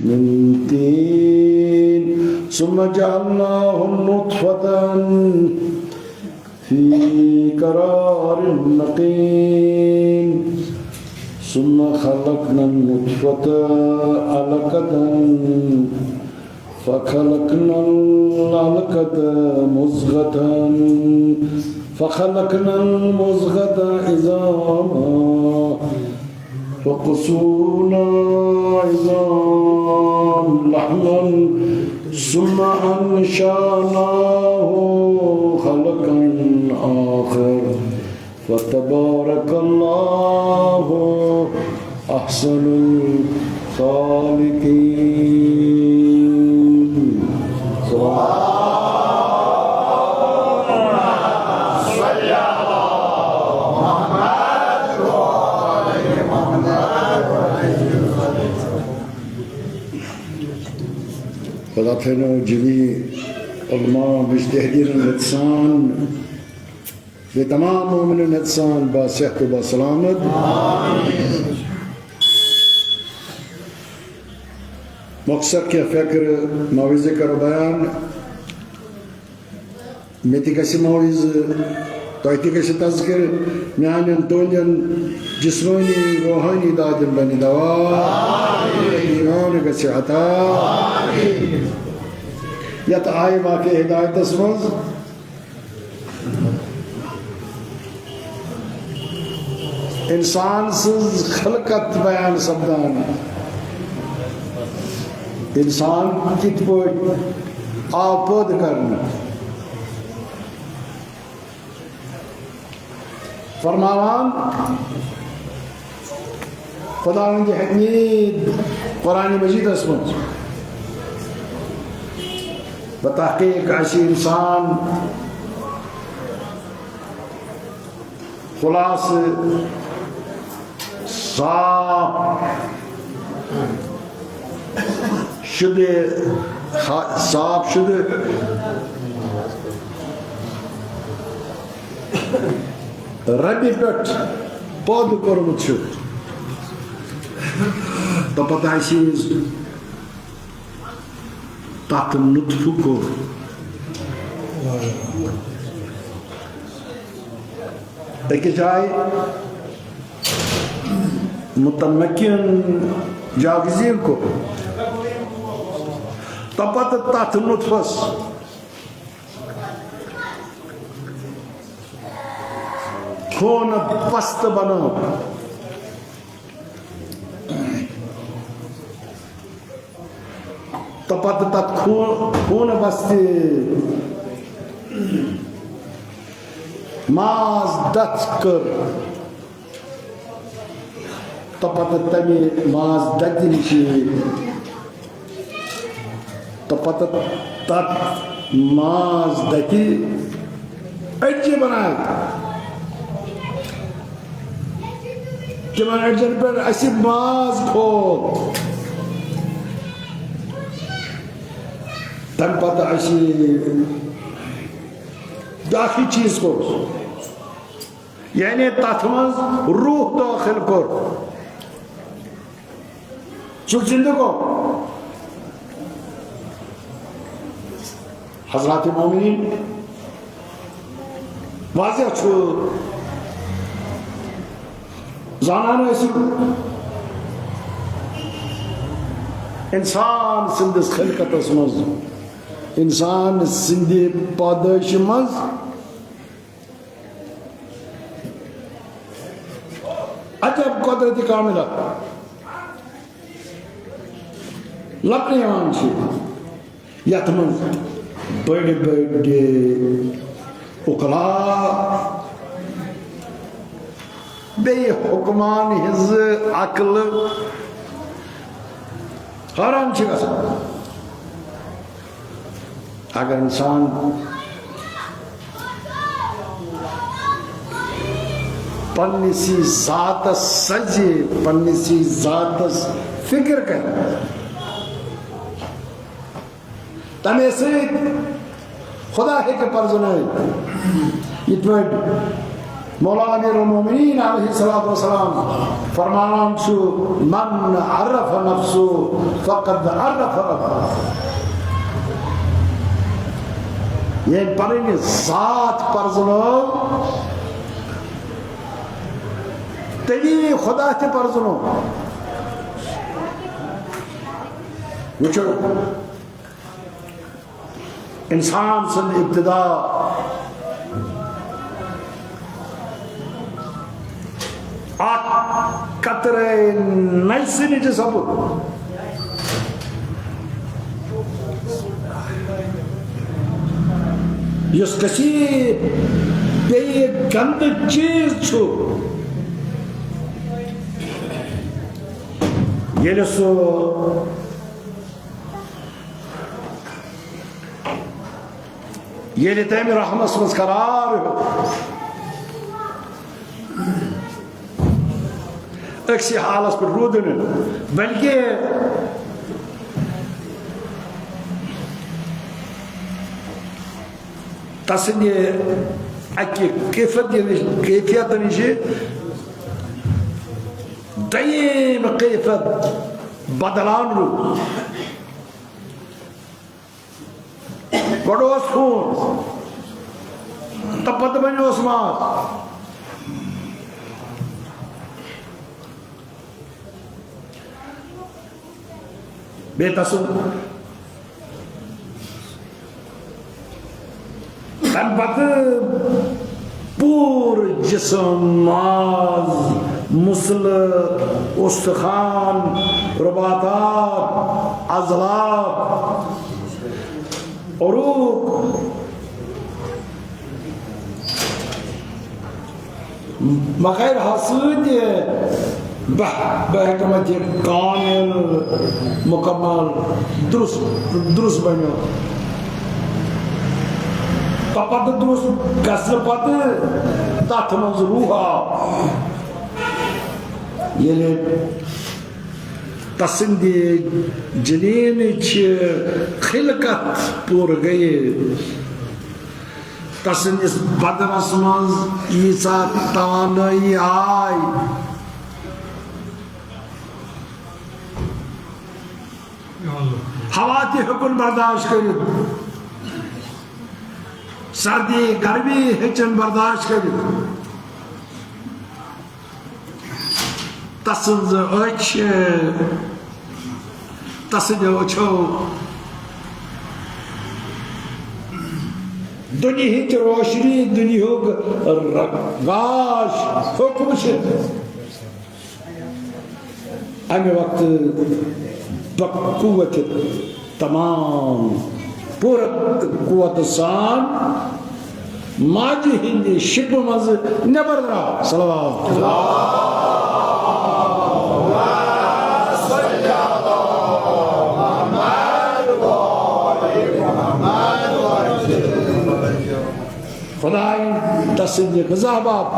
من طين ثم جعلناه نطفة في قرار مكين ثم خلقنا النطفة علقة فخلقنا العلقة مضغة فخلقنا المضغة عظاما فقصونا عظام لحما ثم أنشأناه خلقا آخر فتبارك الله أحسن الخالقين. فضلنا جميع علماء مجتهدين الإنسان بتمام مؤمن الإنسان بصحة وبسلامة. مقصد के फ़िक्र मौइज़े का बयान मिति कैसे मौइज़ तोइती कैसे तज़किर म्यान तोंजन जिस्मानी रूहानी दाजन बनी दवा ईमान कैसे अता या तो आए वाक़े हिदायत समझ इंसान से खलकत बयान सब्दान इंसान कित पोट आपद करना फरमान खुदावंद हमीद कुरान मजीद में बतहक़ीक़ ऐसी इंसान खुलास साफ शुद्ध साफ शुद्ध रबी पेट पौध कोरमुत तो पता है तथ नुत्फु को एक जाए मुतमक्किन जागज़ीर को तपत तथ नुत्फस खून पस्त बनो तपत तथ खून बस्ती माज दच कर तपत तमी माज दजनिशी तपत तथ माज दकी अज्जी बनाए कि मन अज्जन पर ऐसी माज खो तन पता ऐसी दाखी चीज को यानी तथमज रूह दाखिल को चुक जिंदगो हज़रात मोमिनीन वाज़ेह छु ज़ानान ऐसी इंसान सिंदिस खिलकतस मज इंसान सिंदि पैदाइश मज अजब कुदरती कामिला लपने आन यथ मज बड़े बड़े उकला बे हुक्मान हिज अकल हराम अगर इंसान पन्निसी ज़ात सजे पन्निसी ज़ात फिक्र कर तमे से खुदा है के परजन ये मौला अमीरुल मोमिनीन अलैहिस्सलातु वस्सलाम फरमान छु मन अरफ नफ्सु फक़द अरफ रब्बह। ये पढ़ेंगे 7 पर्जनो तेरी खुदा के पर्जनो वुचो इंसान सन इब्तिदा कतरे नैसनी सब यस कसी बे गंद चीज छु ये सो ये तम रहमस मज करार अक्सी हालस पर रूदन बल्कि तसंदे अक्की कैफियत नश दयीम कैफियत बदलान रू गडोस खून तपत बनियोस मास बेतसु तम पत पूर जिस्म माज मुसल उस्तखान रुबातात अज़लात उरूक मगैर हसूद बहकमत कामिल मुकम्मल दुरुस्त बनो पपत दुरुस्त गसल पत तथ मज रूहा ये तसंदी जनीन खिलकत पूर गए तसंदिस बदनस मज यीसा तवानाई आय हवा ती हुकुन बर्दाश्त कर सर्दी गर्मी हेचन बर्दाश्त कर तसंद अच्छो दुनिया की रोशनी दुनिया रगाश हुक्म अमे वक्त बकुवत तमाम पूरा कुवत सान माजी हिंदी शिप मज नबर द्रा सलावत खुदाई तस्दीक़ ग़ज़ाबात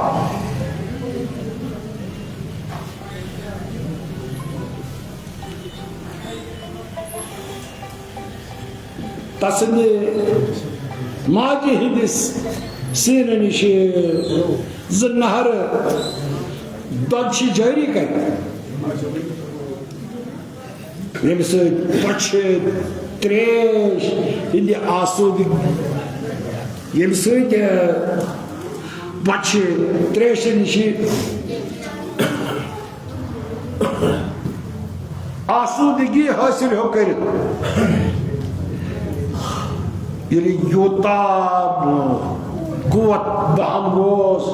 तस्दीक़ माजी हिंदिस सीन निशे ज़न्नहर दक्षी जारी कर ये मिसल पक्षे त्रेश हिंदी आसूद ये सत बच्चे त्रेश नश आसूदगी हासिल हो कर यूता कुवत बहम गोस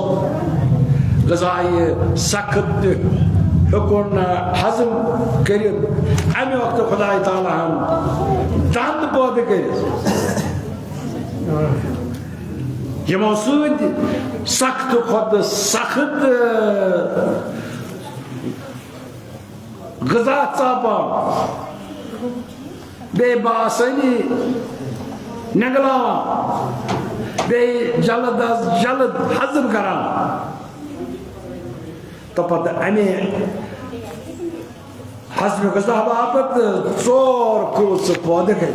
ग़ज़ाए सख्त हुकुन हजम कर अमे वक्त खुदा ताला दंद पौध कर यमो सद सख्त खुद सख्त ग़ज़ा चापा बे बासनी नगला बे जल्द अज जल्द हजम करा तो पत अमे हजम ग़ज़ा बापत 4 कुछ पौध कर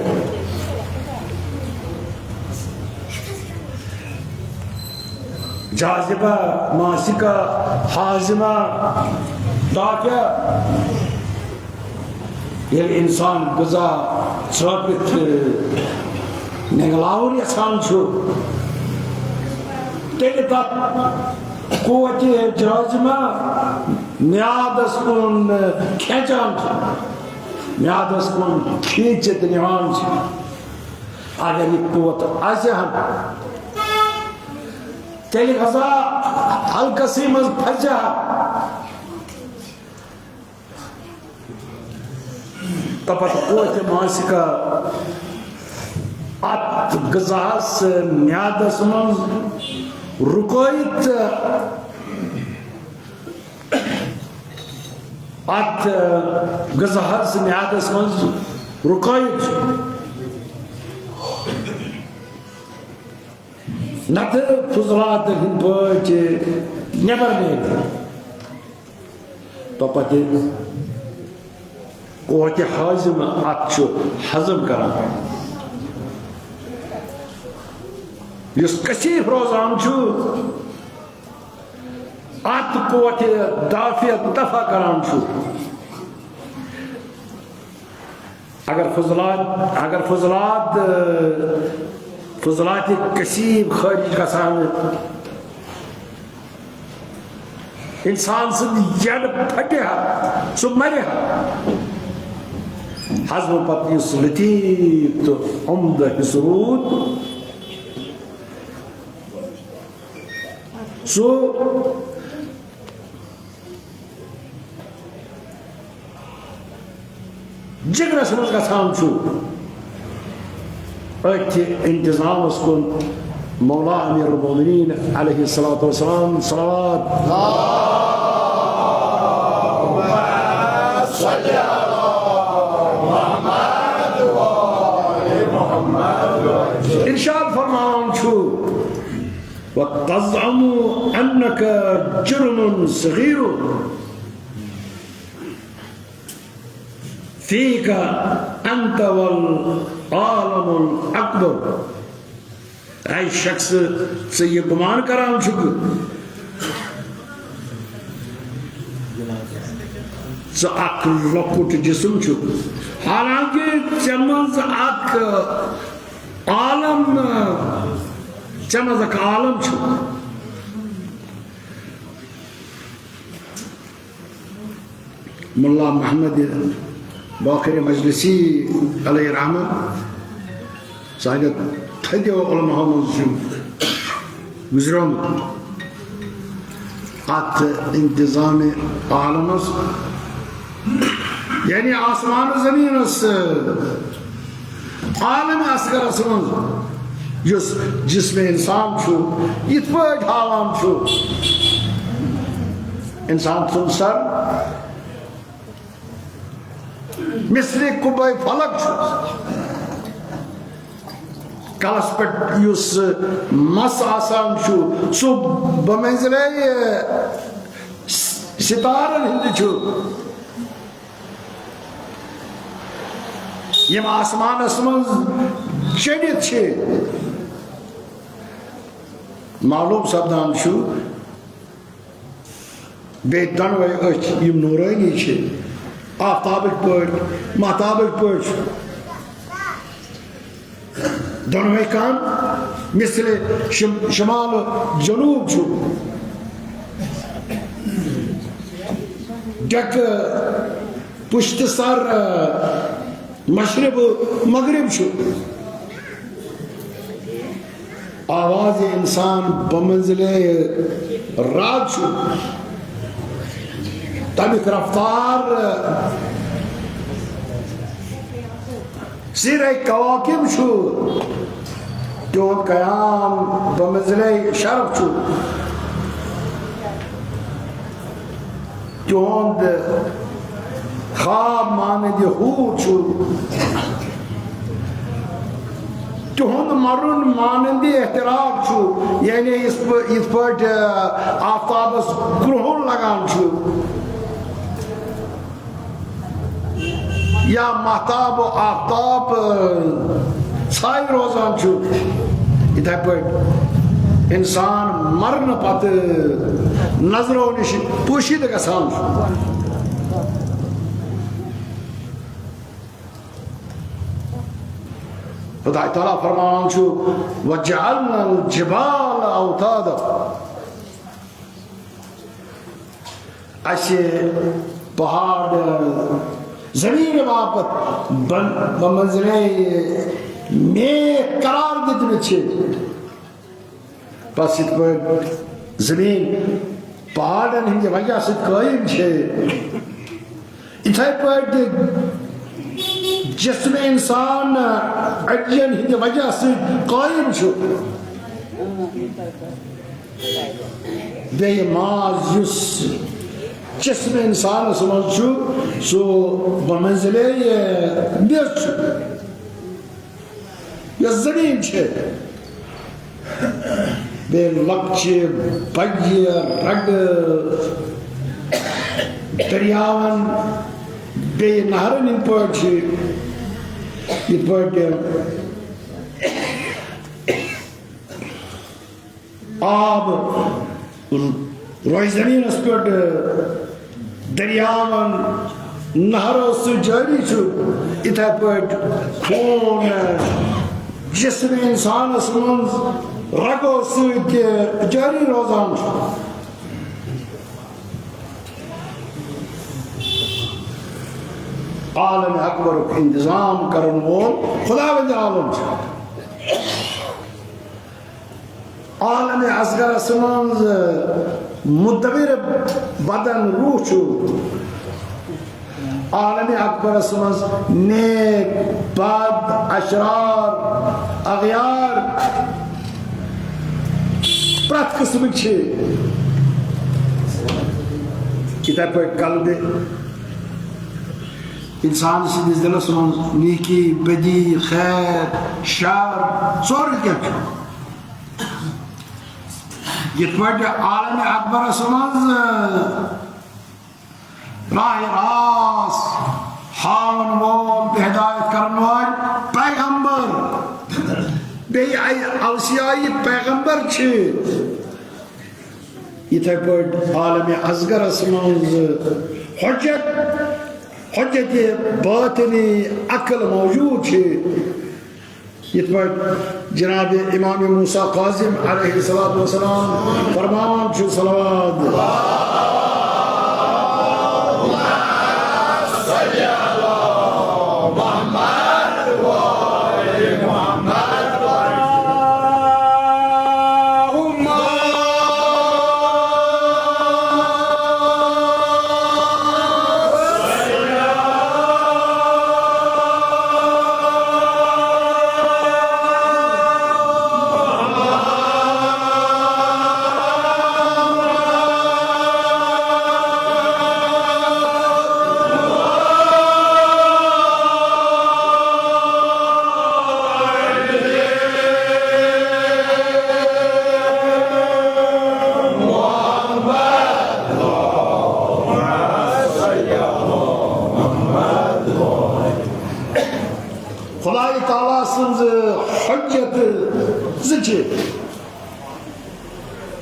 जाजिबा मासिका हाजिमा दाख्या ये इंसान गुजा चौपित निगलावर यसान छु तेरे तक कोचे जाजिमा म्यादस कुन खेचान म्यादस कुन खींचत निहान अगर ये कुवत ऐसे हम तेरे गजा हल्कसी मज फजा तपत कोचे मासिका अत गजास म्यादस मज रुकोइत अत गजास म्यादस मज रुकोइत नत फुजलात हिंदोच नेबर ने तो पते कोते हाजिम अच्छु हजम करान युस कसीफ रोजान छु अत कोते दाफियत दफा करान छु अगर फुजलात कसीब खारिज गसान इंसान सद जड़ फटे सो मरे हजम पत लतीफ तो उम्दा हिसरूद सो जिगरस मज गसान छु इंतजाम उसको मौला अमीर मोमिनीन अलैहि सलातो वस्सलाम सलावत इरशाद फरमान छु वतज़अमु अन्नक जुर्मुन सगीर फीका अंत वल आलमुल अकबर ऐ शख्स से ये गुमान करान छुक स अक लकुट जिस्म छुक हालांकि चमज अक आलम चमज अक आलम छुक मुल्ला मोहम्मद बाकर मजलिसी अलैहि रहमत साहिब थदो उलमा गुजरों अत इंतजाम आलमस यानी आसमान जमीनस आलम असगरस मज जिसमें इंसान छु इत पट हालान छु इंसान सुन सर मिस्री कुबाई फलक छु कलस पे युस मस आसान छु सो बमंजले सितारन हिंद छु यम आसमान असमन चढ़ित छे मालूम सपदान छु बे दनवे अच यम नूरानी छे आफ्ताबिक पट महताबिक पट दोनों कान मिसले शमाल जनूब छु डक पुश्त सर मशरब मगरिब छु आवाज इंसान बमंजिले रात छु तमिक रफ्तार सिरे कवाकिब छु त्यों कयाम बमंजिले शरफ छु त्यों खाब मानद हूर छु त्यों मरुन मानद एहतराब छु यानी इस पट आफ्ताबस ग्रहण लगान छु या महताब आफ्ताब छाई रोजान छु इधर पट इंसान मरन पत नजरों निश पोशीद गसान खुदा ताला फरमान छु वजअलना जिबाल औतादा ऐसे पहाड़ जमीन वापत मंजरे में करार दिते बस इत पर जमीन पहाड़न हिंद वजह से कायम छे इथे पर जिस्म इंसान अजन हिंद वजह से कायम छु बेमाज युस जिस्म इंसान समझ सो बमंजिले बिर्च या जमीन छे बे लक्ष्य बज्य रग दरियावन बे नहरन इन पर आब रोई जमीन पर दरियावन नहरों से जारी छु इथे पर खून जिस्म इंसान समझ रगो से जारी रोजान आलम अकबर इंतजाम करन वोल खुदावंद आलम आलम असगर समझ मुदबिर बदन रूह छु आलम अकबर समझ नेक बद अशरार अगयार प्रत किस्म छे इधर पर कल्ब इंसान से दिल समझ नीकी बदी खैर शर सोर क्या यह आलम अकबर समझ राह रास हावन वोल हिदायत करने वाले पैगंबर बे अवसियाई पैगंबर छे इथे पर आलम असगर समझ हुज्जत बातिनी अकल मौजूद है इस पर जनाब इमाम मूसा काजिम अलैहिस्सलातु वस्सलाम फरमान छु सलावत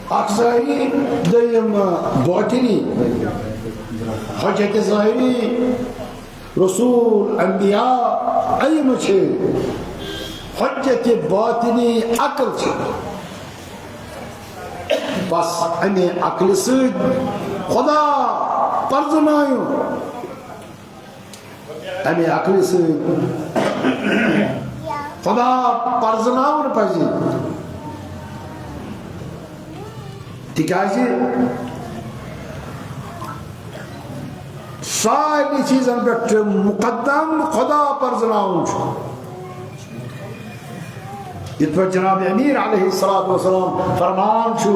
अक्सरी दयम बातिनी हजत ज़ाहिरी रसूल अंबिया इल्म छे हजत बातिनी अकल छे बस अने अकल से खुदा परजनायो अने अकल से खुदा परजनावन पजी तिकाजी सारी चीज़न पे मुकद्दम खुदा परजनावन छु इत पर जनाब अमीर अलैहिस्सलातु वस्सलाम फरमान छु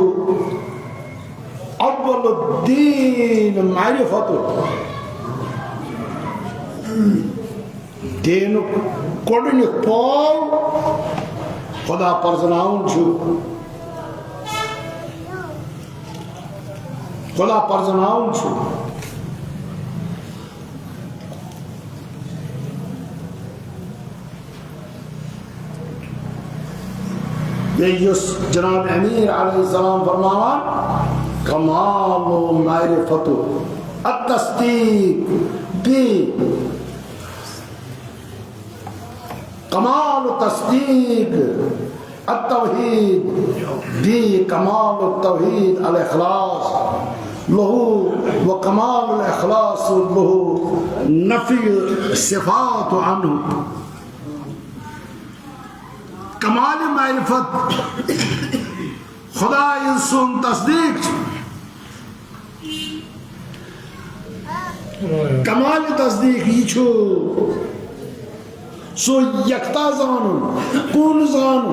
अव्वलुद्दीन मारिफतु दिन कोडनी पॉल खुदा परजनावन छु खुदा परजनावन छु जनाब अमीर अलैहिस्सलाम फरमावान कमाल मारिफतु अत-तस्दीक बी कमाल तस्दीक अत-तौहीद बी कमाल तौहीद अल-इखलास लहू व कमाल अल-इखलास लहू नफी सिफात अन्हु कमाल मारिफत खुदा सुन तस्दीक कमाल तस्दीक यह सो यकता जानन कौन जानन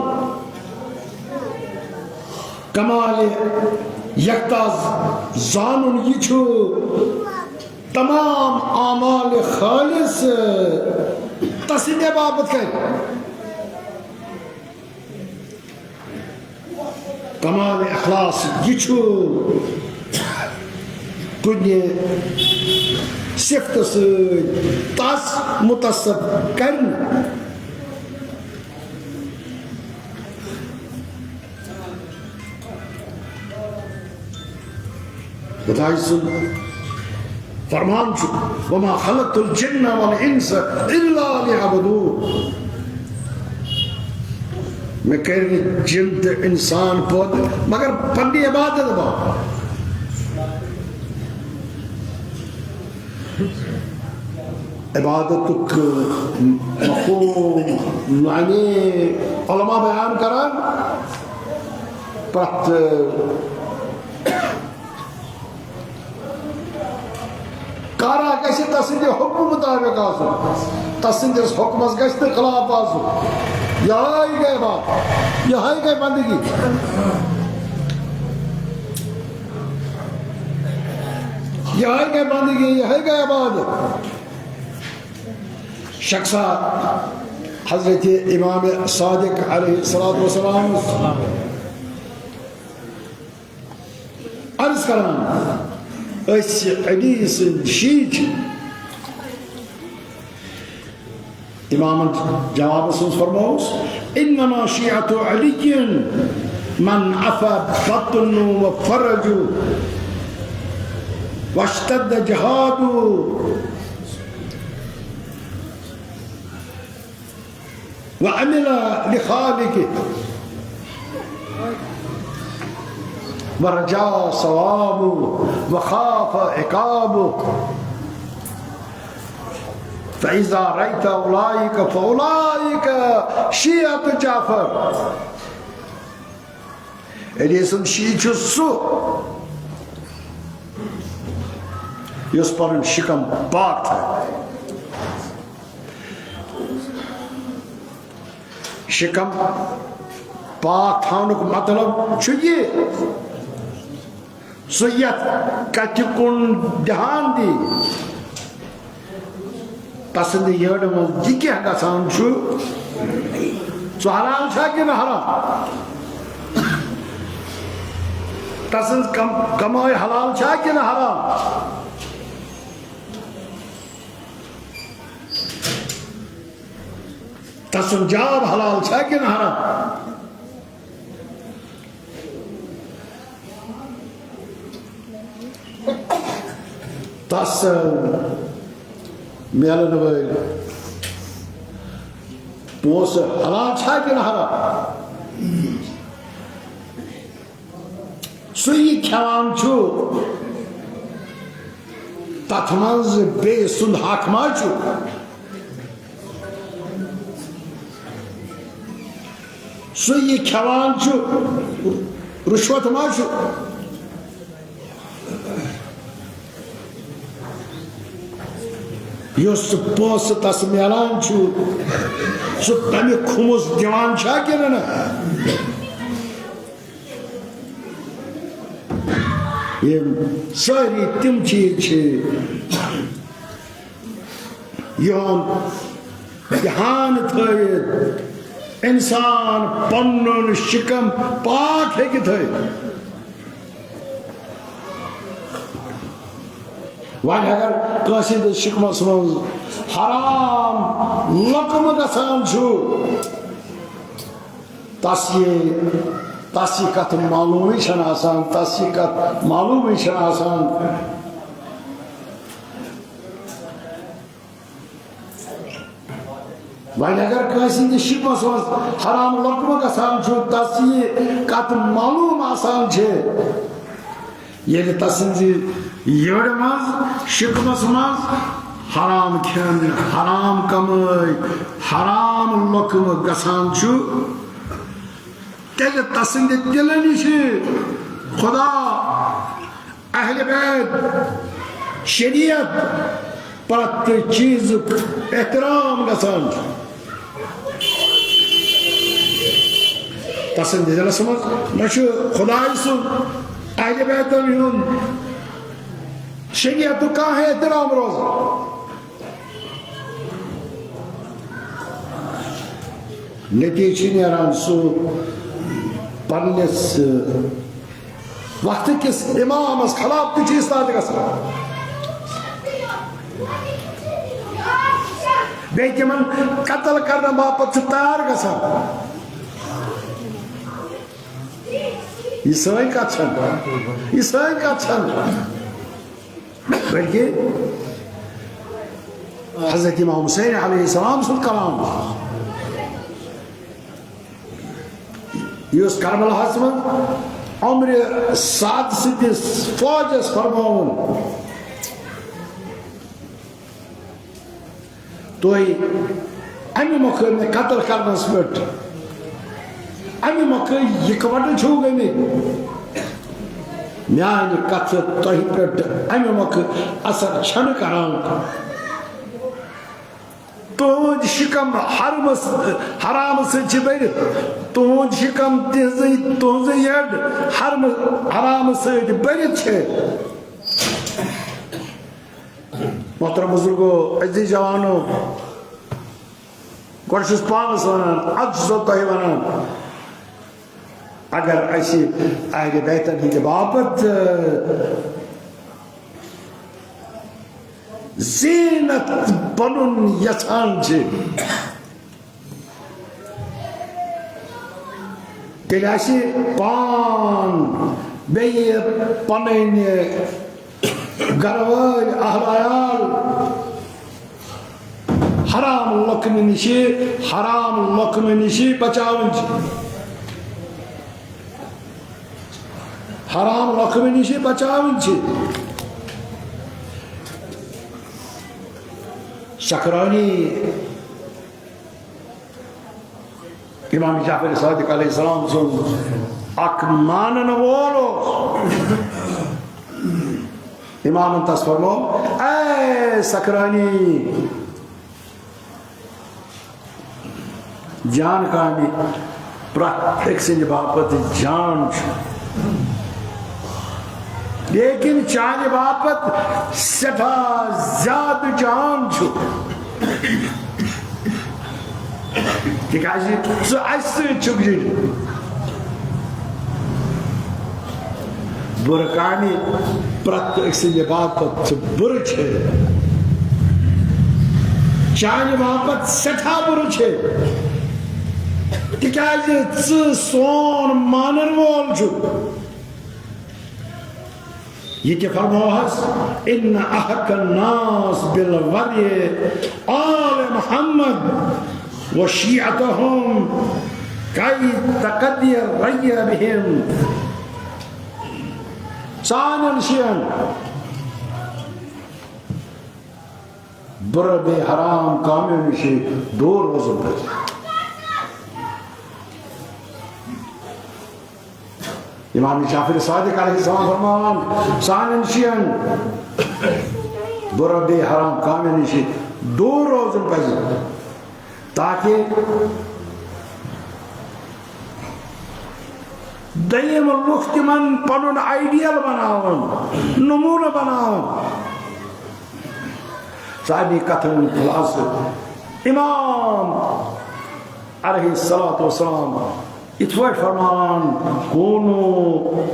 कमाल यकता जानन यह तमाम आमाल खालिस तस्दीक बाबत कर कमाल इखलास यह कुन्ने सिफ्त तस मुतसब करना खुदा सुन फरमान वमा खलक़तुल जिन्ना वल इंस इल्ला लियअबुदून मैं कह रही जिन्द इंसान पौध मगर पन्नी इबादत बा इबादत मफ़हूम माने उलमा बयान करान प्रत कारा कैसे तस्दीक हुक्म मुताबिक आसो तस्दीक हुक्मस गश्त खिलाफ आसो यही गए बात यही गए बंदगी यही गए बंदगी यही गए इबादत शख्सा हजरत इमाम सादिक अलैहिस्सलातु वस्सलाम अर्ज करान हदीस शीज इमाम जवाब फरमाओस इन्नमा शिअतु अलिय्यिन मन अफा बत्नु व फरजु वश्तद्द जिहादु व अमिला लिखालिके व रजा सवाबु व खाफ इकाबु फ़इज़ा रअयत उलाइक फ़उलाइक शिअत जाफ़र एलिसन शीच सु युस पर शिकम पाक था शिकम पाक थानुक मतलब छुए सुयत कचकुन ध्यान दी तसंद यड मज जिके गसान छु सो हलाल छा कि न हराम तसंद कमाई हलाल छा कि न हराम तसंद जाब हलाल छा कि न हराम तस मेलन वल पोस हलाल छा कि न हराम सुई खेवान छु तथ मज बे सुंद हक मा छु सुई खेवान छु रुश्वत मा छु युस पोस तस मिलान छु सु तमे खुमुस दिवान छा कि न ये सारी तिम चीज योन ध्यान थयित इंसान पन्नुन शिकम पाक है कि थे वन अगर कसिद शिकमस मज हराम लकम गसान छु तासी कथ मालूम ही छन आसान तासी कथ मालूम ही छन आसान वह अगर कैसे शिपस हराम लकम गसान तासी कथ मालूम आसान छे ये तसंजी यड़ मज शिकमस मज हराम खेन हराम कमाई हराम लकम गसान तेल तसंद दिल निश खुदा अहले बैत शरीयत प्रति चीज एहतराम गसान तसंद दिल समझ नशु खुदा सुन अहले बैत शरीयत का है एहतराम रोज नतीजे नेरान सो पन्नस वक्त किस इमामस खिलाफ तु चीज ताद गसान बे तिमन कत्ल करने बापत तैयार गसान यह सन कथ बल्कि हजरत इमाम हुसैन अलैहिस्सलाम सुन कलाम यह करबलास मज उम्र साद सिद्धिस फौजस फरमावन तुई अमि मौके में कत्ल करनस पे अमि मौके इकवट छू गए म्यान कथ तुह पे अमि मौके असर छन करान तुंद शिकम हराम से बर तुंद शिकम तुज यड हराम से बर मोहतरम बुजुर्गो अजीज जवानो गोश पानस वनान अजो तुह वनान अगर असी अहले बैतन हिंद बापत ज़ीनत बनन यछान तेल पान बे पन गरवाल अहलायाल हराम लकम निशी बचावन हराम लकम निशी बचावन शकरानी इमाम जाफर सादिक अलैहिस्सलाम सुन अक मानन वोलो इमाम तस फरमो ए शकरानी जान कानी प्रत्येक सिंह बापत जान लेकिन चाने बापत सठा ज्यादा जान छु बुरकानी प्रत्येक सिंह बापत बुर चाने बापत सठा बुर सोन मानन वोल छु ये फरमास इन्ना अहक्कन नास बिल वरी आल मुहम्मद व शिअतहुम कई तकदिर रय्य बिहिम सानन शियन बुर बे हराम कामों से दूर रोज़ इमाम जाफर सादिक अलैहिस्सलाम फरमान सानन शियन बुर बे हराम कामों से दूर रोज़ ताकि दयम लुख तिमन पनुन आइडियल बनावन नमूना बनावन सादी कथन खुलास इमाम अलैहिस्सलातु वस्सलाम इतवर फरमान कूनु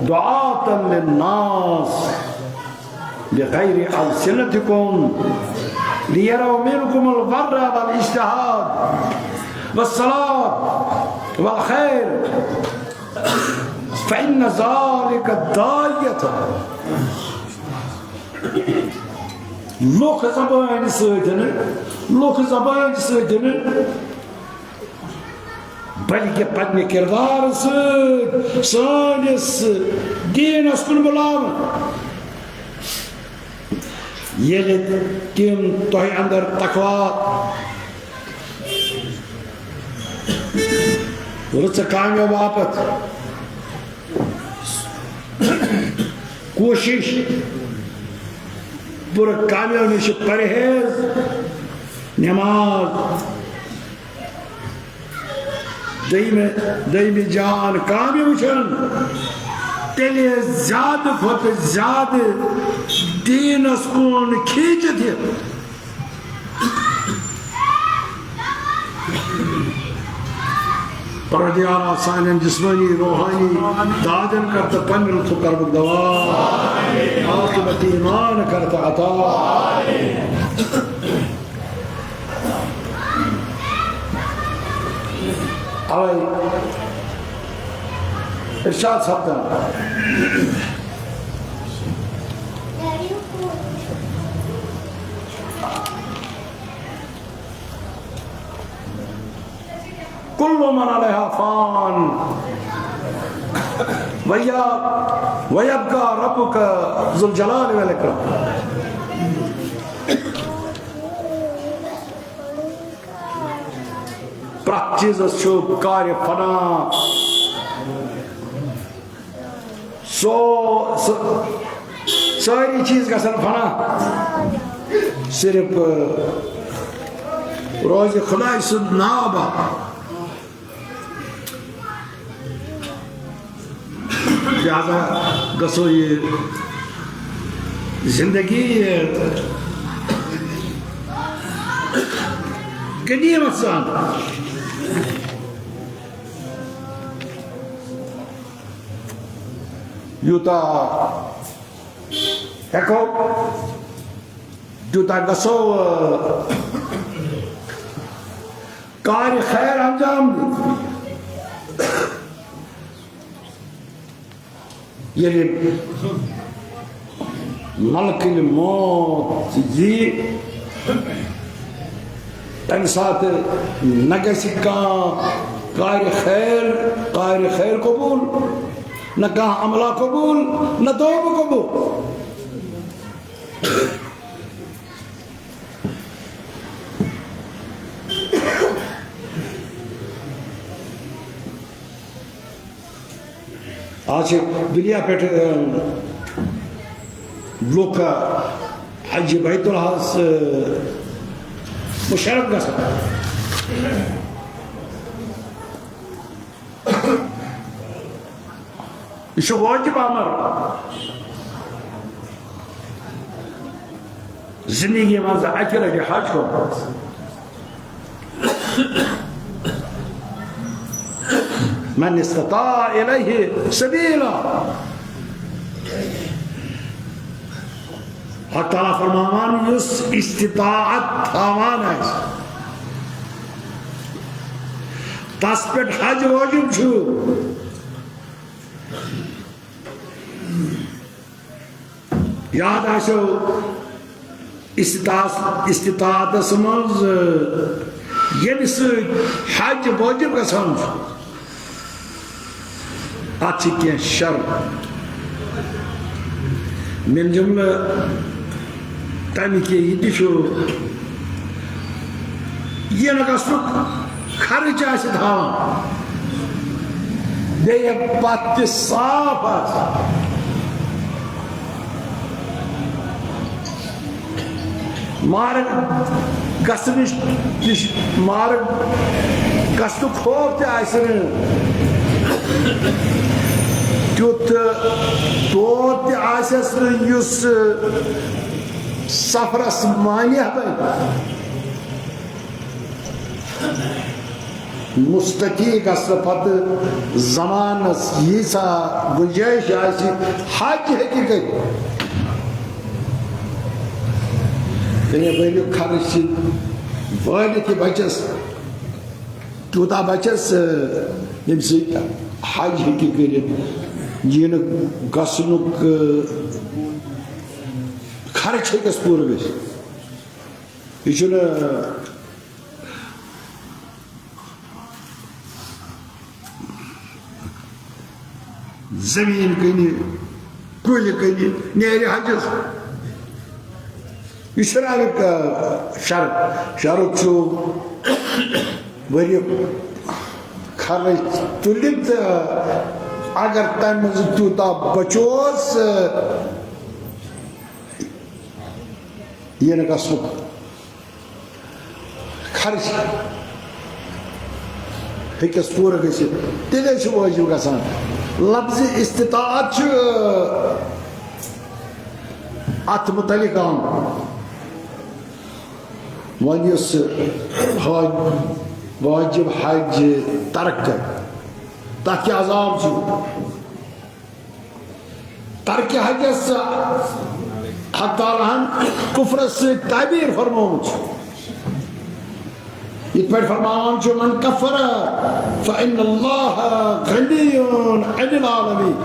दुआतन लिन्नास बिगैरि अलसिनतिकुम लियरौ मिनकुम अल-बर्रा वल-इज्तिहाद वस्सलात والخير فإن ذلك الداية لوك زبان سيدنا بلکہ پدنی کردار سانس دین اسکن بلاون یلی تم تۄہہِ اندر تقوا رٕژ کامیو باپت کوشش پور کامیو نش پرہیز نماز دیم جان کامی وچھن تیلے زیادہ کھوت زیادہ دین اس کون کھیچت ہے پردیارہ سانین جسمانی روحانی دادن کرتا پنگل تو کربک دوا عاقبت ایمان کرتا عطا اوے ارشاد سبتا كل من عليها فان ويبقى ربك ذو الجلال والإكرام پرٛٮ۪تھ چیٖزس چھُ کارِ فنا سٲری چیٖز گژھن فنا صرف روزِ خۄداے سُنٛد ناو باپت لہذا گژھو یہِ زندگی غنیمت سان یوٗتاہ ہٮ۪کو تیوٗتاہ گژھو کارِ خیر انجام دِنۍ ییٚلہِ ملکٕنۍ موت یی تمہِ ساتہٕ نہ گژھِ کانٛہہ کارِ خیر قبوٗل نہ کانٛہہ عملہ قبوٗل نہ توبہٕ قبوٗل آج دنیا پٮ۪ٹھ لُکھ حج بیت اللہَس مشرف گژھان یہِ چھُ واجب امر زندگی منٛز اکہِ لٹہِ حج کوٚرمُت من استطاع إليه سبيلا حق تعالیٰ فرماوان یُس استطاعت تھاوان آسہِ تس پٮ۪ٹھ حج واجب چھُ یاد آسیو استطاعتس منٛز ییٚمہِ سۭتۍ حج واجب گژھان چھُ اتھ چھِ کینٛہہ شرط من جملہٕ تَمِکۍ یہِ تہِ چھُ یِنہٕ گژھنُک خرچ آسہِ تھاوان بیٚیہِ پتہٕ تہِ صاف آسہِ مارٕ گژھنٕچ مارٕ گژھنُک خوف تہِ آسہِ نہٕ تیُتھ دود تہِ آسٮ۪س نہٕ یُس سفرس مانہِ بنہِ مستقی گژھنہٕ پتہٕ زمانس ییٖژاہ گُنجٲیِش آسہِ حج ہیٚکہِ کٔرِتھ تیٚلہِ ؤریُک خرٕچ چھِ وٲلِتھ یہِ بچس तूता बचस यम हज हेकि करित यह गसनुक खर्च हेकस पूर गई यह जमीन कनी कुल कनी नेर हजस यह शर्त शर्त वरी खर्च तुलित अगर तम तूता बचोस यह गसुक खर्च हेकस पूर गसित तेले वाजिब गसान लफ्ज़ इस्तिताअत अत मुतलिक आम वन वाजिब हज तर्क कर तक अजाब तर्क हजस हक तालाहन कुफ्र से ताबीर फरमाउत इत पर फरमान जो मन कफर फ़इन्नल्लाह गनियुन अनिल आलमीन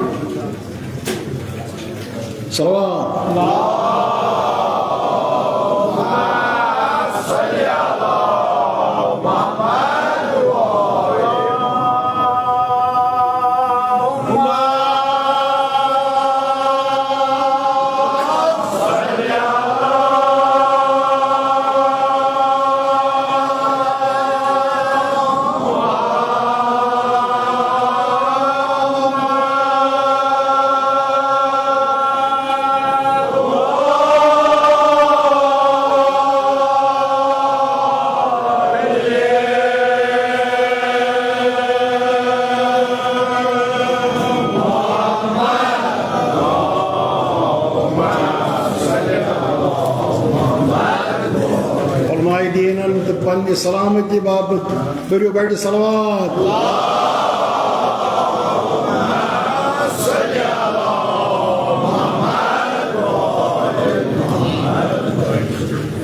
सलामती बाबत करियो बड़ सलावत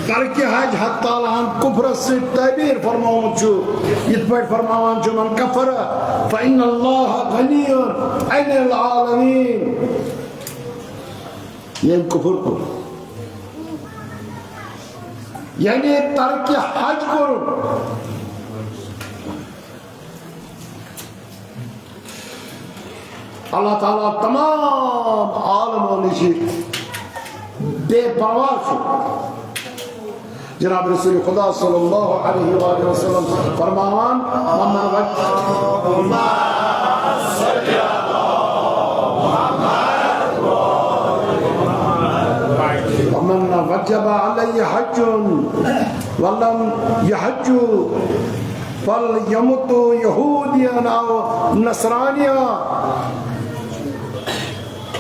तर्क हज हक तालाहन कुफ्र से ताबीर फरमाउत इत पर फरमान जो मन कफर फ़इन्नल्लाह गनियुन अनिल आलमीन ये कुफ्र को यानी तर्क हज करो अल्लाह ताला तमाम आलमों निशी बेपरवाह जनाब रसूल खुदा सल्लल्लाहु अलैहि वसल्लम फरमान मन वजब अलैहि हज्जुन वलम यहज्जु फलयमुतु यहूदियन औ नसरानिया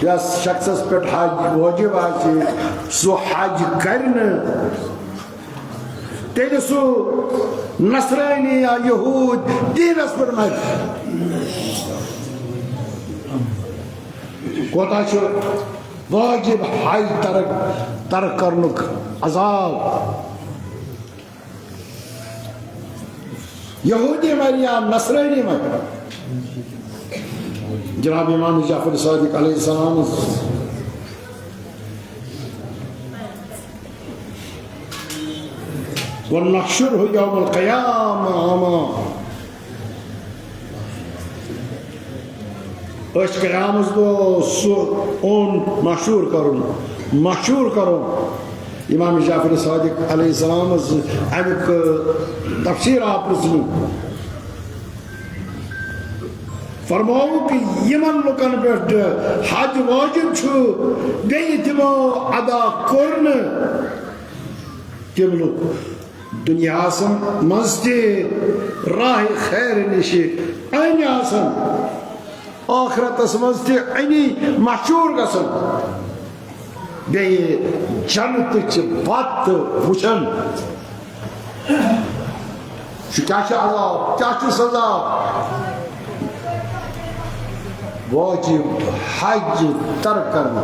यस शख्स पे हज वाजिब आछे सो हज करने तेरे सो नसरानी या यहूद दीनस पर मत कोता छो वाजिब हज तरक करनुक अजाब यहूदी मर या नसरानी मर जनाब इमाम जाफर सादिक अलैहिस्सलाम वनहशुरहु यौमल क़ियामा अमा अश क़यामत दो ओन मशहूर करो इमाम जाफर सादिक अलैहिस्सलाम अमुक तफसीर आप सुनो फरमाओ कि यमन लुकन पे हज वाजिब छु बेई तिमो अदा करन तिम लोग दुनिया मस्ते राह खैर निशे अन आसन आखिरत मस्ते अनी मशहूर गसन बेई जन्नत च बात वुचन क्या अजाब क्या सजा वाजिब हज तरक करना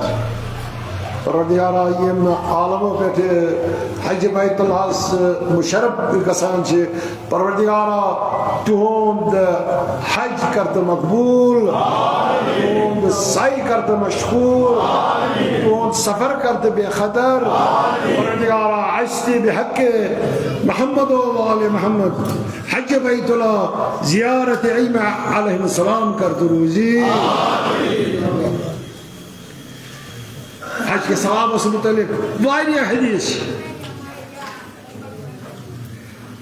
Parvardigara yem alamo pete Hajj Baitullah's musharraf gasan che Parvardigara tuhond Hajj karte maqbool tuhond sa'i karte mashkoor tuhond safar karte bekhadar Parvardigara ashti bihaq Muhammad wa ali Muhammad Hajj Baitullah ziyarat Ima alayhi salam karte rozi Hajj ke sawab se mutalik variya hadis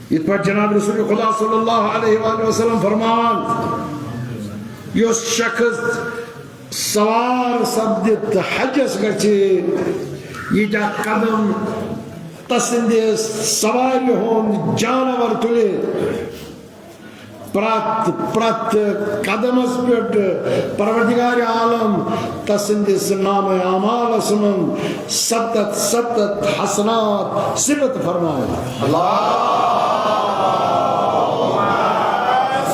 It par Janab Rasul Khuda sallallahu alayhi wa sallam farman Yus shakhs sawar sabdit hajjas gache Yija qadam tasinde savari hon janavar tule Prat kadamas pet Parvardigari alam tasindis naam amal asman satat hasanat sibat farmaya Allahumma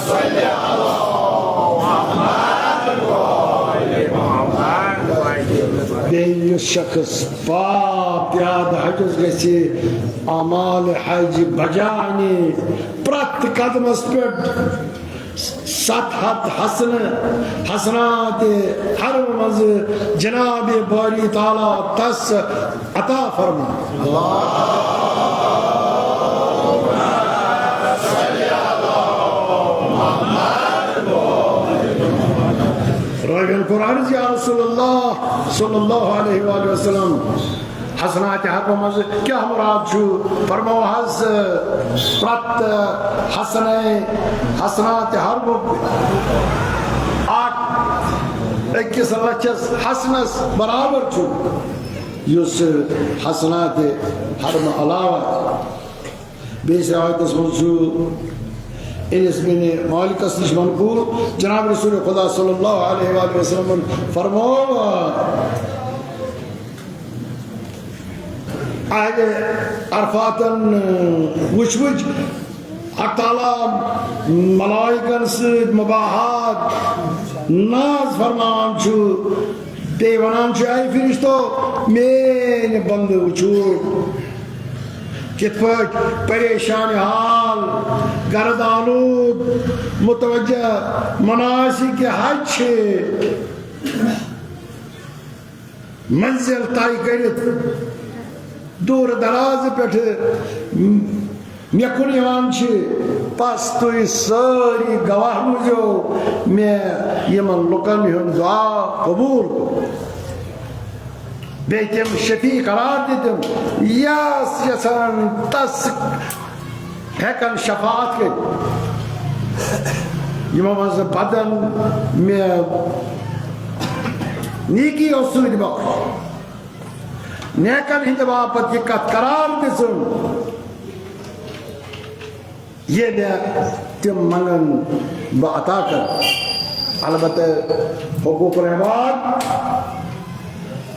salli ala Muhammad Beyin şahıs piyad hacız gesi amal hacı bajani prat kadamas pet Sathat hasanat har mazı Cenab-ı Bari Teala tas ata farma Allahümme salli ala Muhammed Rabbim Kur'an ya Resulullah sallallahu aleyhi ve sellem Hasanat har mazı kya murad şu farma has prat hasanat har bu ak ekis lachas hasanas barabar chu yus hasanat har ma alawa beş ayet şu ismini Malik asliş manqul Cenab-ı Resulü Khuda sallallahu aleyhi ve sellem farmava Ahli Arfat'ın vüç Hak Ta'ala malaikası mübahat naz farman şu devanan şu ay firişto meni bandı uçur kitpet perişan hal gardalud mutavajjah manasik hajj manzil tay karit दूर दराज पे मे कुन पस तुम सारी गवाह मुझो मे Yemen लुकन हुन दुआ कबूल बेतम शफी करार दितम यस यसान तस हेकन शफात के यमन बदन मे नीकी ओसूद बख नेकन हिंद बापत ये करार दिसुन ये ने तिम मंगन बाता कर अलबत्ते हुकूक रहमान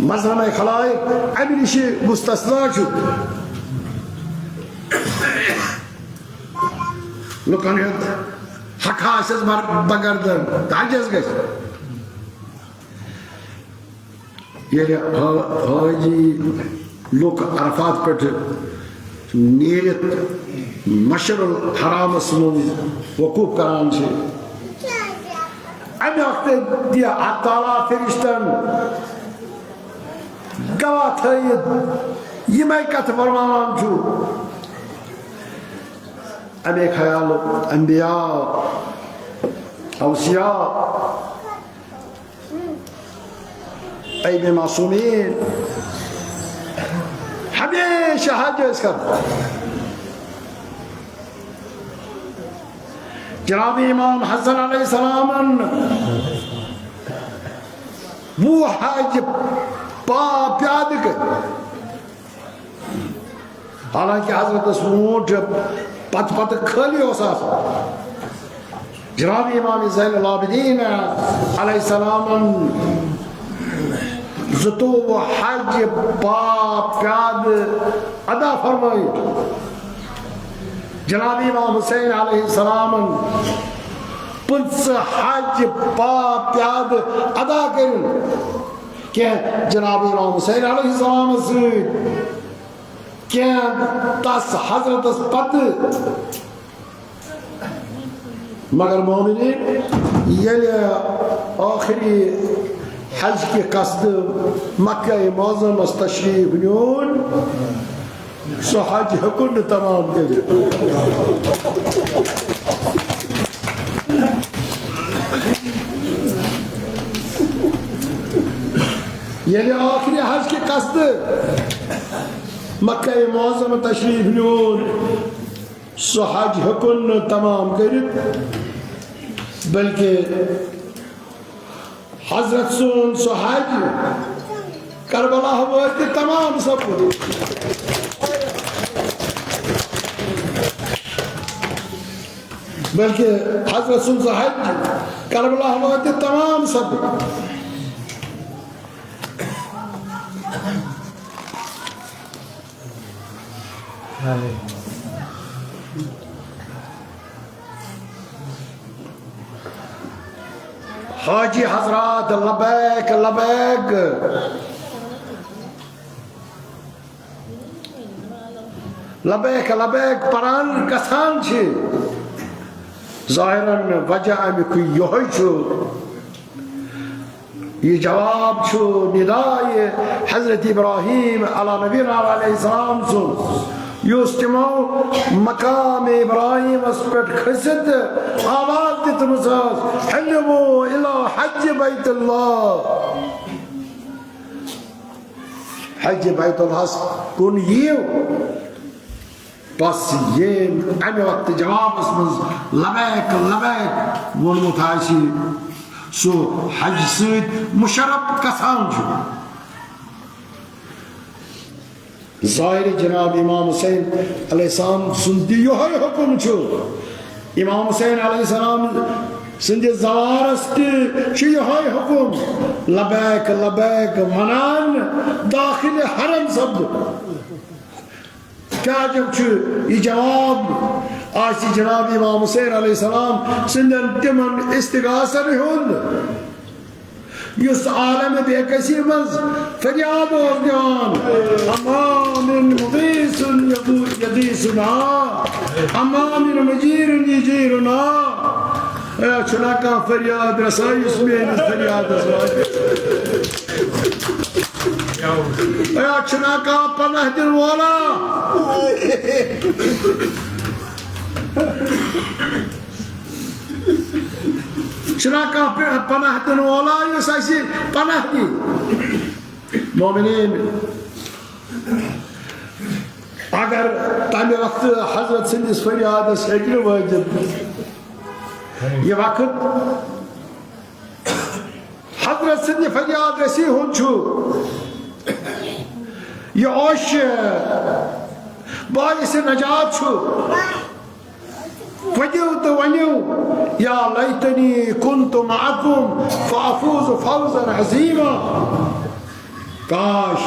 मजहब खलाइक अबिलिशि मुस्तस्ना छु लुकन हक हासिस बगर्दन ताजस गस ये हाजी लोग अरफात पे नीरत मशरुल हराम स्मून वकूफ करान छे अभी वक्त दिया अताला फिरिश्तन गवाह थे ये मैं कथ फरमान छु अबे ख्याल अंबिया औसिया ऐब मासूमीन हमेशा हज कर जनाब इमाम हसन अलैहिस्सलाम वो हज प्याद कर हालांकि हजरत ऊंट पत पत खाली हो जनाब इमाम ज़ैनुल आबिदीन अलैहिस्सलाम ज़तो वो हज प्याद अदा फरमाई जनाब इमाम हुसैन अलैहिस्सलाम पुंस हज प्याद अदा कर क्या जनाब इमाम हुसैन अलैहिस्सलाम सद क्या तस हजरत पत मगर मोमिनीन यले आखिरी हज के कस्द मक्का मुअज़्ज़म तशरीफ न्यून सो हज हकुन तमाम कर यले आखिरी हज के कस्द मक्का मुअज़्ज़म तशरीफ न्यून सो हज हकुन तमाम कर बल्कि हजरत सुन सो हज करबला वात तमाम सब बल्कि हजरत सुन सो हज करबला वात तमाम सब हाजी हजरात लबैक लबैक लबैक लबैक परान कसान छे ज़ाहिरन वजह अमिक यही छु ये जवाब छु निदाय हजरत इब्राहिम अला नबीना अलैहिस्सलाम सु युस्तिमो मकाम इब्राहिम अस्पट खसित आवाज दितमस हल्लमो इला हज बैतुल्लाह हज बैतुल्लाह कुन ये बस ये अमे वक्त जवाब मज लबैक लबैक वोनमुत आसी सो हज सद मुशरफ कसान ज़ाहिर जनाब इमाम हुसैन अलैहिस्सलाम सुंदी यही हुक्म छु इमाम हुसैन अलैहिस्सलाम सुंदे ज़वारस यही हुक्म लबैक लबैक मनान दाखिल हरम शब्द क्या जब छु ये जवाब आज जनाब इमाम हुसैन अलैहिस्सलाम सुंदन तिमन इस्तिगासा हुंद युस आलम बेकसी मज फरियाद और दिवान अमामिन मुगीसुन यदीसुना अमामिन मुजीरुन यजीरुना चुना का फरियाद रसाई उसमें फरियाद चुना का पनाह दिल वाला चुना का पनाह दिन वाला ये साइसी पनाह दी मोमिनीन अगर तमे वक्त हजरत सिंदिस फरियाद हेकन वाजिब ये वक्त हजरत सिंद फरियाद रसी हुन छु ये ओश बाइस नजात छु फदियो तो वनियो या लैतनी कुन्तु मअकुम फअफूज फौजन अज़ीमा काश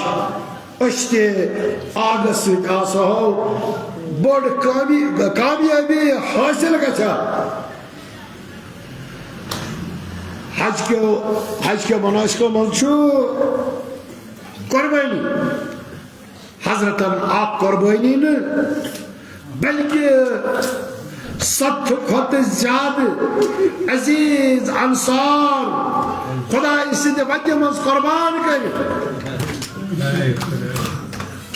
अश्ते आगस आसो बड़ कामयाबी हासिल गछा हज के मनासिको मंशु कुर्बानी हजरतन आप कुर्बानी न बल्कि सत खुद ज्यादा अजीज अंसार खुदा इस वजह मज कुर्बान कर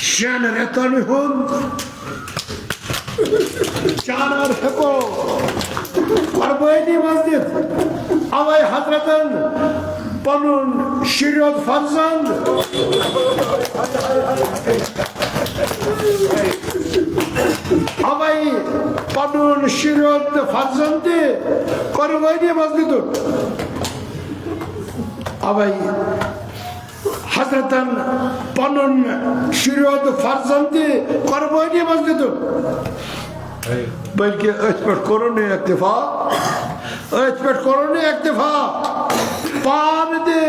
शन रेतन जानवर हेको कुर्बानी मस्जिद अवै हजरतन पनुन शरीयत फर्जंद अवै पनुन शरीयत फर्जंद कुर्बानी मस्जिद अवै हजरतन पनुन शरीयत फर्जंद कुर्बानी मस्जिद बल्कि करोन इक्तिफा पान दे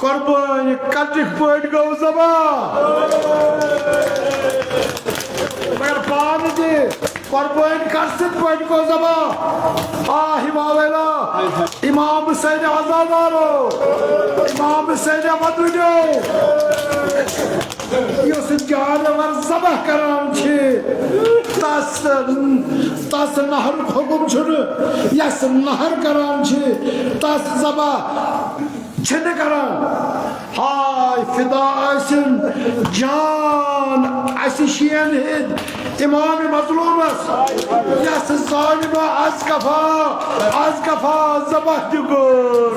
कुर्बानी कटिक पट गो जबा मगर पान दे कुर्बानी कसित पट गो जबा आ हिमावेला İmam Hüseyin Azadaro, İmam Hüseyin Madrujo, Yusuf Canavar sabah karançı, tas nahar hukumçunu, yasın nahar karançı, tas sabah çene karan. Hay fida aysin can asişiyen hid İmam-ı mazlumas yasın zalime az kafa zabah diyor.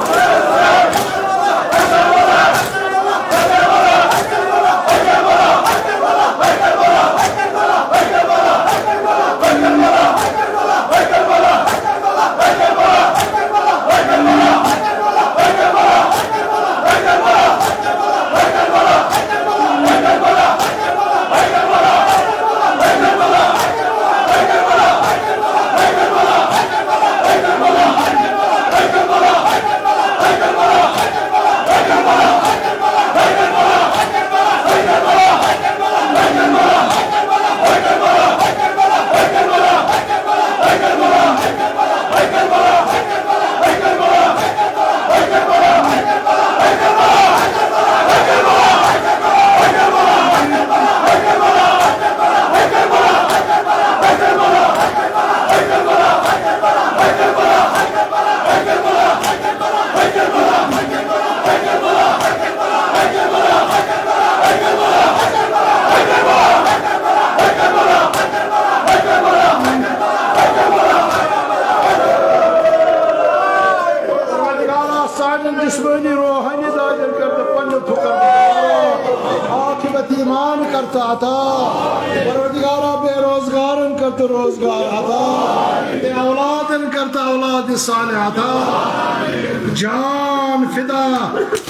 जिस्मानी रूहानी दाजर करता पन्नत करता आखिरत ईमान करता आता परवरदिगारा बेरोजगारन करता रोजगार आता बे औलादन करता औलाद साले आता जान फिदा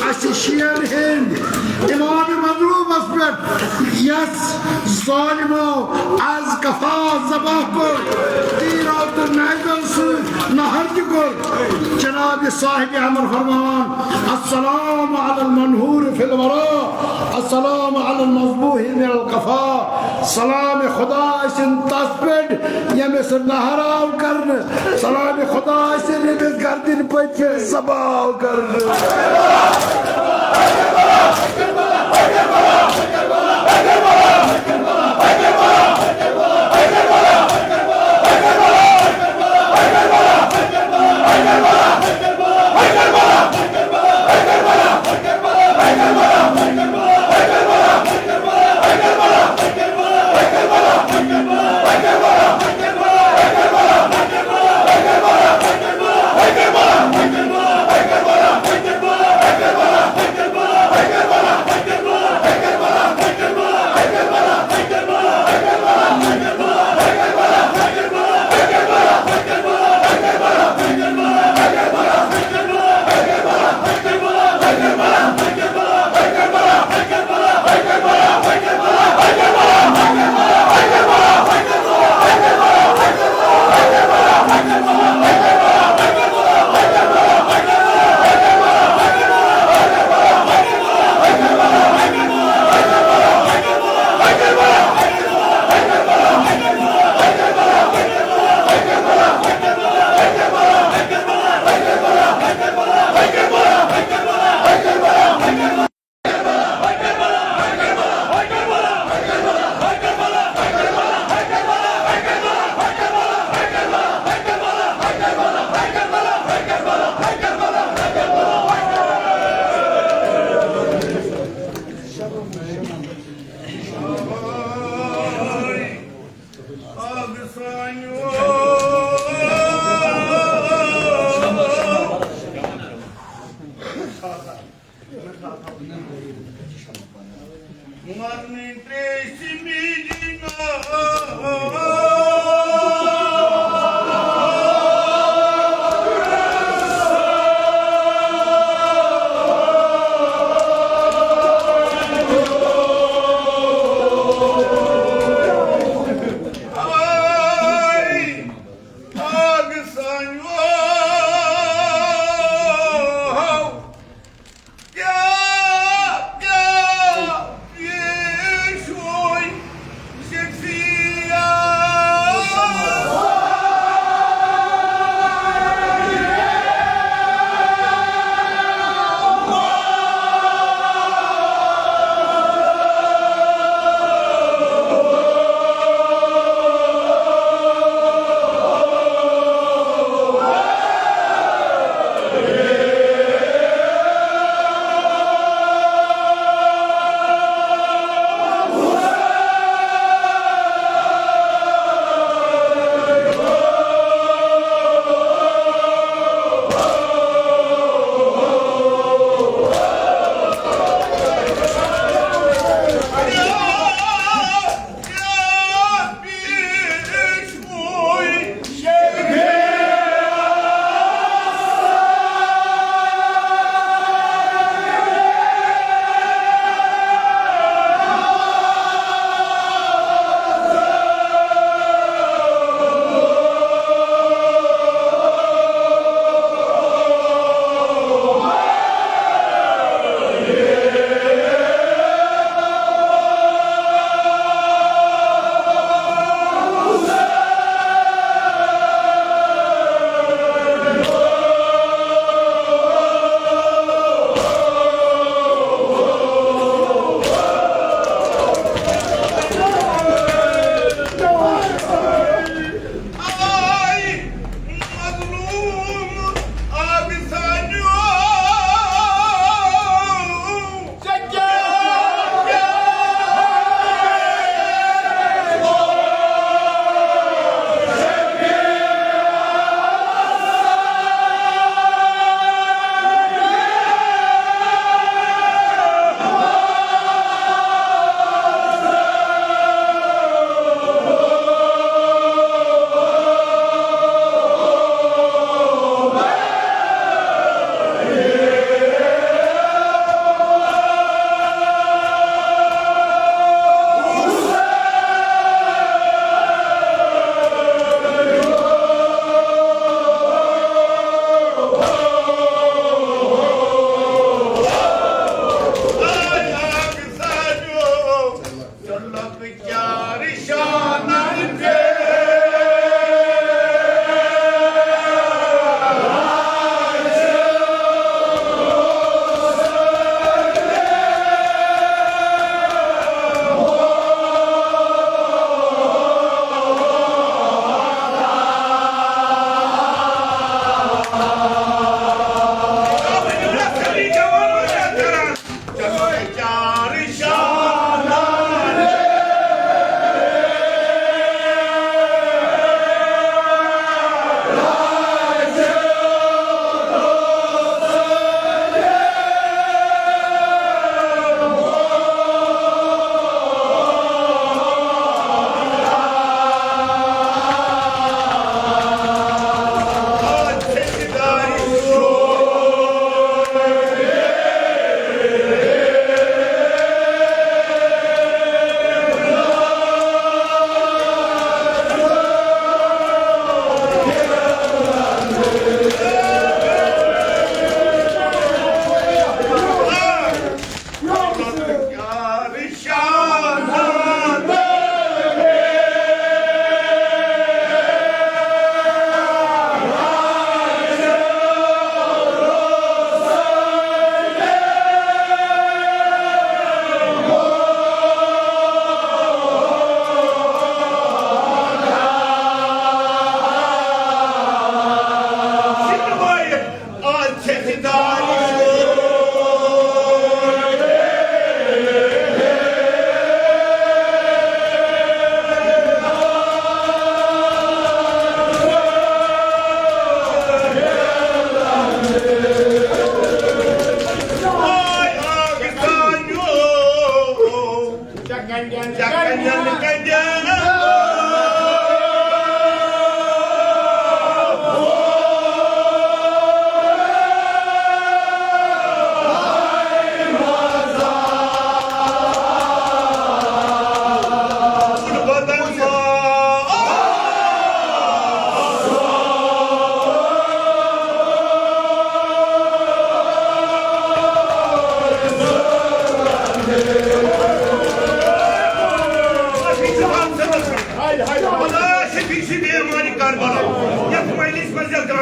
अशिशियन हिंद इमाम मजलूम अस्पत यस ज़ालिमो az कफा ज़बाह को तीर और नाइजल से नहर को जनाब साहिब अमर फरमान अस्सलाम अलल मनहूर फिल वरा अस्सलाम अलल मज़बूह मिन अल कफा सलाम खुदा इसन तस्बिद यमिस नहराव करन सलाम खुदा इसन यमिस गर्दिन पैत ज़बाह करन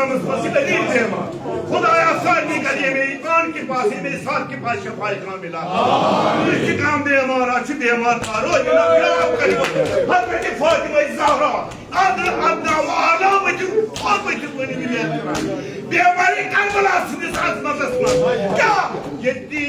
नाम मसीह दलील देवा खुदाया सारी करिए मेरी ईमान के पास है मेरे साथ के पास शफाए का मिला इसकी काम दे हमारा अच्छी दे हमारा रोज ना प्यार करिए हर बेटे फातिमा ज़हरा आदर अब्दा वाला बचू और बचू बनी मिले बे हमारी करबला से साथ मत क्या यदि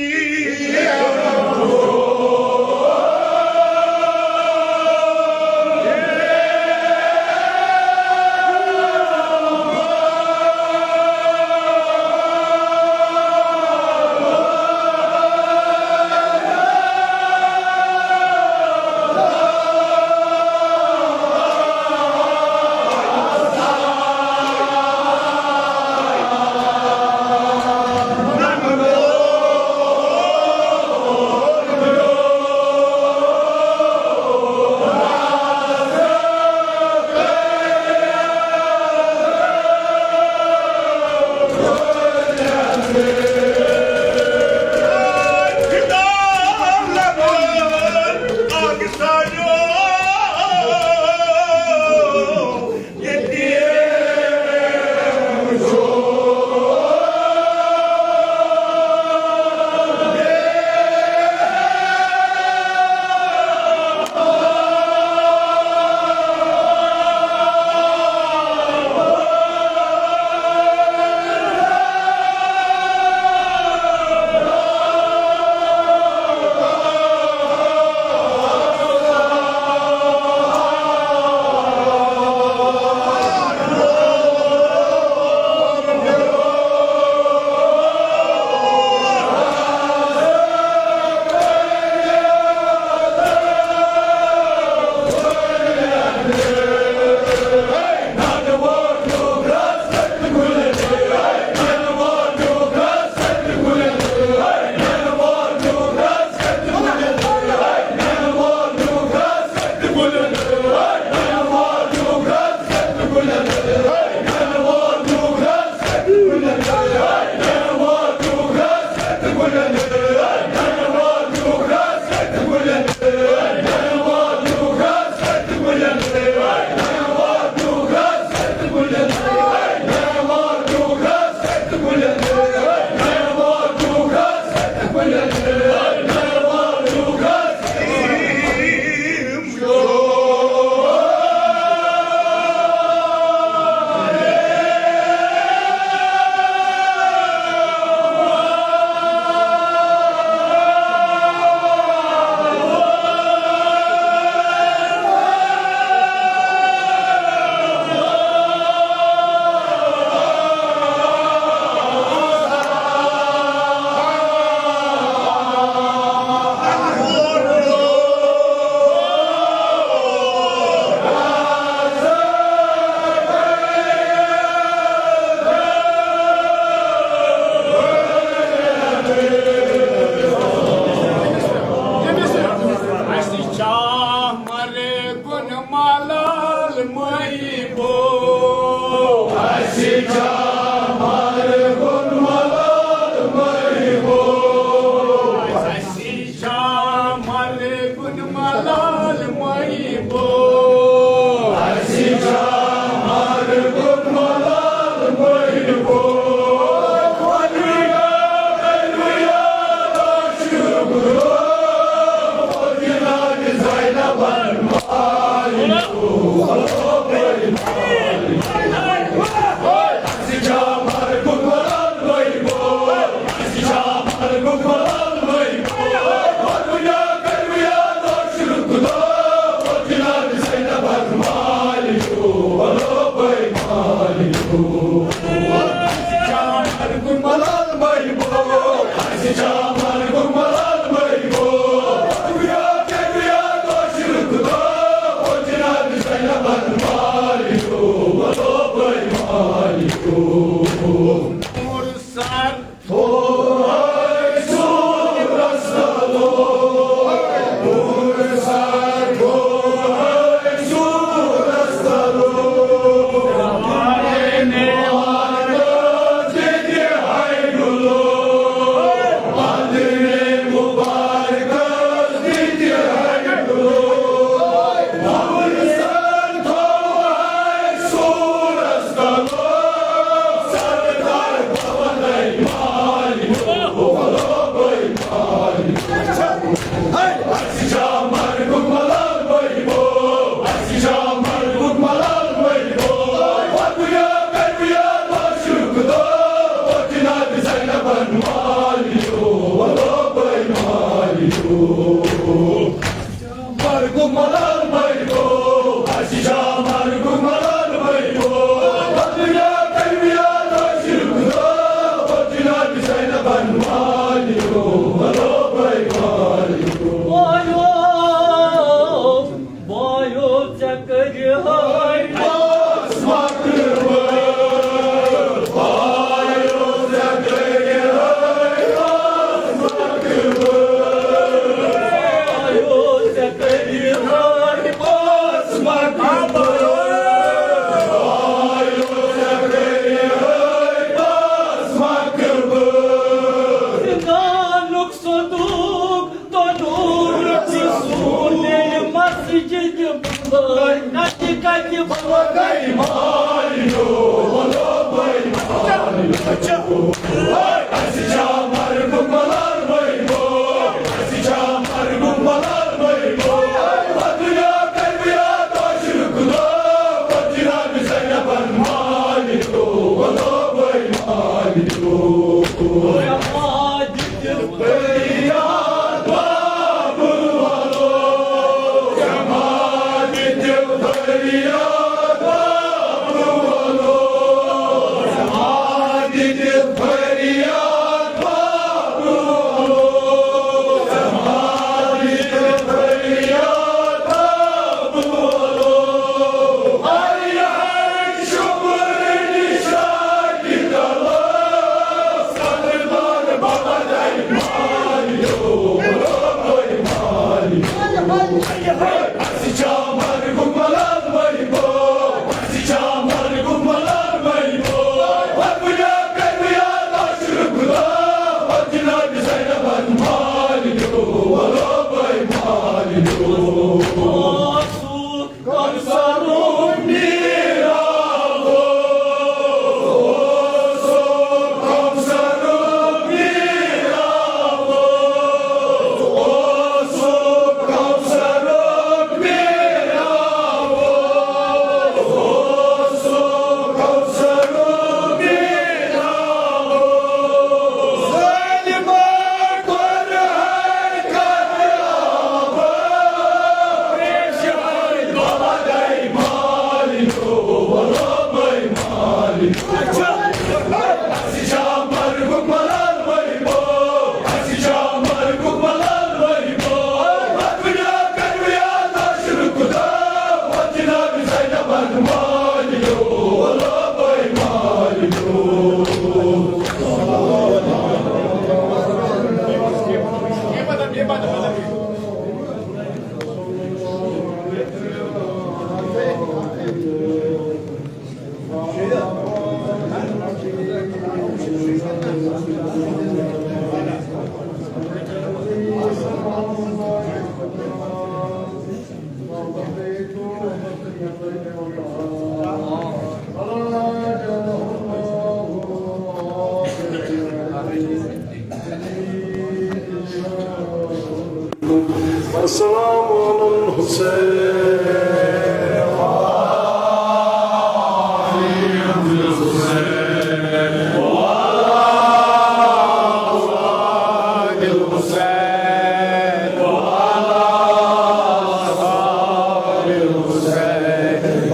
Margumalar maybo, Asija margumalar maybo, Badriya kalbiya taşırıkta, Badriya bisayna banmaliyo, Alo baymaliyo. Bayo çakırı hay, Basmakırı, bayo zakırı hay, basmakırı. bayo çakırı hay, Zindanlık soduk, donur, Sune masjid bunlar, Natikati babagayma. Asija margumalar maybo, Asija margumalar maybo, Badriya kalbiya taşırıkta, Badriya bisayna banmaliyo, Alo baymaliyo. Feryat babı alo, Cemaat-i feryat babı alo, Cemaat-i feryat babı alo, Cemaat-i feryat babı alo. Ay ay şumur-i şakir alo, Sadırlar baba daymaliyo, Alo baymaliyo. Asija margumalar maybo, Asija margumalar maybo, Badriya kalbiya taşırıkta, Badriya bisayna banmaliyo, Alo baymaliyo. Kamsarım niravo, kamsarım niravo, kamsarım niravo, kamsarım niravo. Zalime korhay katyaba, Reşay baba daymaliyo, Alo baymaliyo. Asija margumalar maybo, Asija margumalar maybo, Badriya kalbiya taşırıkta, Badriya bisayna banmaliyo, Alo baymaliyo. والسلام على الحسين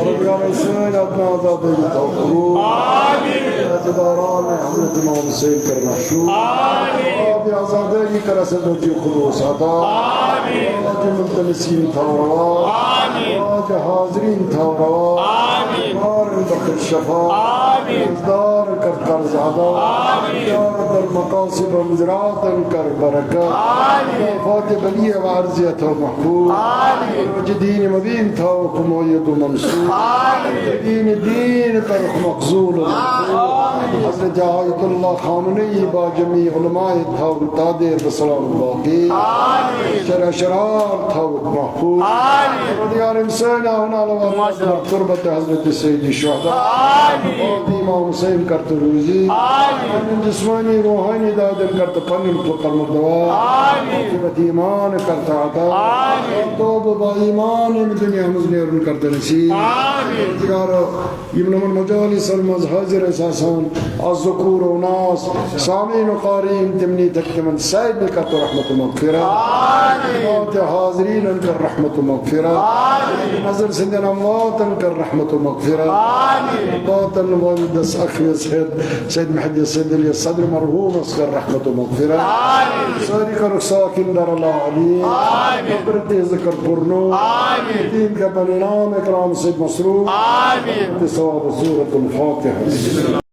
رب يا حسين أبناء ذات التوفيق داران حضرت امام حسین کر محشور آب آزادگی کر سدوتی خلوص عطا آج ملتمسین توروا آج حاضرین توروا دار بخت شفا دار کر قرض عطا دار در مقاصد و مزرعات کر برکات وفات بلیه و عرضیت و محبوب دین مبین تا و کمایت و منصور دین طرق مقزول و حضرت آیت الله خامنه‌ای با جمیع علماء تاوت تادر بسلام باقی شرار تاوت محفوظ دیار انسانا هنا لوقت قربت حضرت سید الشهداء امام حسین کرت روزی جسمانی روحانی دادن کرت پنن فقر مدوا قوت ایمان کرت عطا توب با ایمان دنیا مزنیرن کرت نصیب دیار ابن من مجالس المز حاضر اساسان الذكور وناس سامعين وقارئين تمنيتك تمن سيد لك رحمة المغفرة آمين حاضرين انك الرحمة المغفرة آمين نظر سندنا موت انك الرحمة المغفرة آمين باطن والدس أخي سيد محمد السيد الصدر مرهوم اسك الرحمة المغفرة آمين سارق رساكن دار الله عليه آمين برتي ذكر برنو آمين دين كبنام اكرام سيد مسروق آمين بصواب سورة الفاتحة